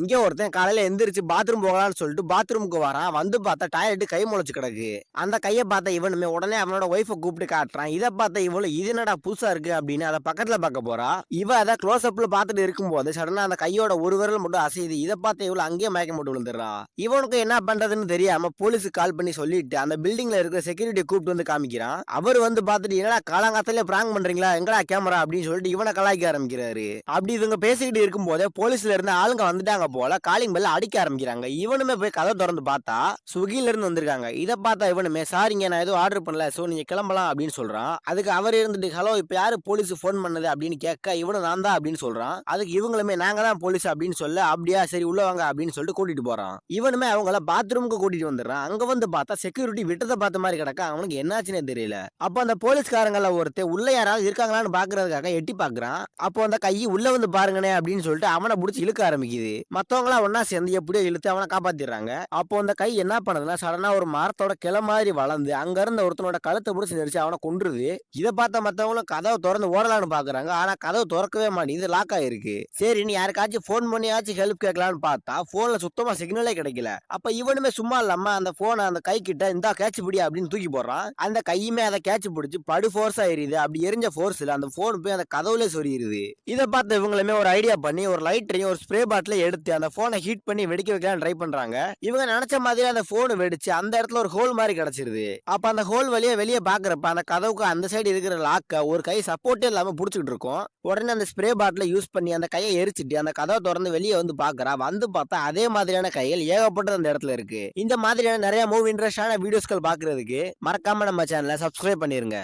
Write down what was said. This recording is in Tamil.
இங்க ஒருத்தன் காலையில எந்திரிச்சு பாத்ரூம் போகலான்னு சொல்லிட்டு பாத்ரூமுக்கு வரான். வந்து பார்த்தா டாய்லெட் கை முளைச்சு கிடக்கு. அந்த கைய பார்த்த இவனுமே உடனே அவனோட ஒய்ஃப கூப்பிட்டு காட்டுறான். இத பார்த்த இவளும் இது என்னடா புதுசா இருக்கு அப்படின்னு அத பக்கத்துல பார்க்க போறா. இவ அத க்ளோஸ் அப்ல பார்த்துட்டு இருக்கும்போது சடனா அந்த கையோட ஒரு விரல் மட்டும் அசையுது. இத பார்த்த இவள அங்கேயே மயக்கம் போட்டு விழுந்துடுறா. இவனுக்கு என்ன பண்றதுன்னு தெரியாம போலீஸுக்கு கால் பண்ணி சொல்லிட்டு அந்த பில்டிங்ல இருக்கிற செக்யூரிட்டியை கூப்பிட்டு வந்து காமிக்கிறான். அவர் வந்து பார்த்துட்டு என்னடா காலாங்காத்தாலே பிராங்க் பண்றீங்களா? எங்கடா கேமரா அப்படின்னு சொல்லிட்டு இவனை கலாய்க்க ஆரம்பிக்கிறாரு. அப்படி இவங்க பேசிக்கிட்டு இருக்கும்போதே போலீஸ்ல இருந்து ஆளுங்க வந்துட்டாங்க போல. காலிங் பெல் அடிக்க ஆரம்பிக்கிறாங்க. இவனுமே போய் கதவை திறந்து பார்த்தா ஸ்விக்கில இருந்து வந்திருக்காங்க. இத பார்த்தா இவனுமே சாரிங்க நான் எதுவும் ஆர்டர் பண்ணல, சோ நீங்க கிளம்பலாம் அப்படின்னு சொல்றான். அதுக்கு அவர் இருந்துட்டு ஹலோ இப்ப யாரு போலீஸ் போன் பண்ணது அப்படின்னு கேட்க இவனும் நான் தான் அப்படின்னு சொல்றான். அதுக்கு இவங்களுமே நாங்க தான் போலீஸ் அப்படின்னு சொல்ல அப்படியா சரி உள்ள வாங்க அப்படின்னு சொல்லிட்டு கூட்டிட்டு போறான். இவனுமே அவங்கள பாத்ரூமுக்கு கூட்டிட்டு வந்துடுறான். அங்க வந்து பார்த்தா செக்யூரிட்டி விட்டதை பார்த்த மாதிரி கிடக்க அவனுக்கு என்னாச்சுன்னே தெரியல. அப்போ அந்த போலீஸ்காரங்கள ஒருத்தர் உள்ள யாராவது இருக்காங்களான்னு பாக்குறதுக்காக எட்டி பாக்குறான். அப்போ அந்த கை உள்ள வந்து பாருங்கனே அப்படின்னு சொல்லிட்டு அவனை புடிச்சு இழுக்க ஆரம்பிக்குது. மத்தவங்களா ஒன்னா சேர்ந்து எப்படியோ இழுத்து அவனை காப்பாத்திடுறாங்க. அப்போ அந்த கை என்ன பண்ணுதுன்னா சடனா ஒரு மரத்தோட கிளை மாதிரி வளர்ந்து அங்க இருந்த ஒருத்தனோட கழுத்தை பிடிச்சி நெரிச்சு அவனை கொன்றுது. இதை பார்த்த மத்தவங்களும் கதவை திறந்து ஓடலான்னு பாக்குறாங்க. ஆனா கதவை திறக்கவே மாட்டேங்குது, லாக் ஆயிருக்கு. சரி நீ யாருக்காச்சும் போன் பண்ணியாச்சும் ஹெல்ப் கேட்கலான்னு பார்த்தா போன்ல சுத்தமா சிக்னலே கிடைக்கல. அப்ப இவனுமே சும்மா இல்லாம அந்த போனை அந்த கை கிட்ட இந்தா கேட்ச் பிடி அப்படின்னு தூக்கி போடுறான். அந்த கையுமே அதை கேட்ச் பிடிச்சு படு ஃபோர்ஸா எரியுது. அப்படி எரிஞ்ச ஃபோர்ஸ்ல அந்த போன் போய் அந்த கதவுல சொருகிருது. இதை பார்த்த இவங்களுமே ஒரு ஐடியா பண்ணி ஒரு லைட்டரையும் ஒரு ஸ்ப்ரே பாட்டில எடுத்து அந்த போனை ஹீட் பண்ணி வெடிக்க வைக்கலாம் ட்ரை பண்றாங்க. இவங்க நினைச்ச மாதிரி அந்த போன் வெடிச்சு அந்த இடத்துல ஒரு ஹோல் மாதிரி கிடைச்சிருது. அப்ப அந்த ஹோல் வழியா வெளியே பாக்குறப்ப அந்த கதவுக்கு அந்த சைடு இருக்கிற லாக்க ஒரு கை சப்போர்ட்டே இல்லாம புடிச்சிட்டு இருக்கும். உடனே அந்த ஸ்ப்ரே பாட்டில யூஸ் பண்ணி அந்த கையை எரிச்சிட்டு அந்த கதவை திறந்து வெளியே வந்து பாக்குறா. வந்து பார்த்தா அதே மாதிரியான கைகள் ஏகப்பட்டது அந்த இடத்துல இருக்கு. இந்த மாதிரியான நிறைய மூவி இன்ட்ரெஸ்டான வீடியோஸ்கள் பாக்குறதுக்கு மறக்காம நம்ம சேனலை சப்ஸ்கிரைப் பண்ணிருங்க.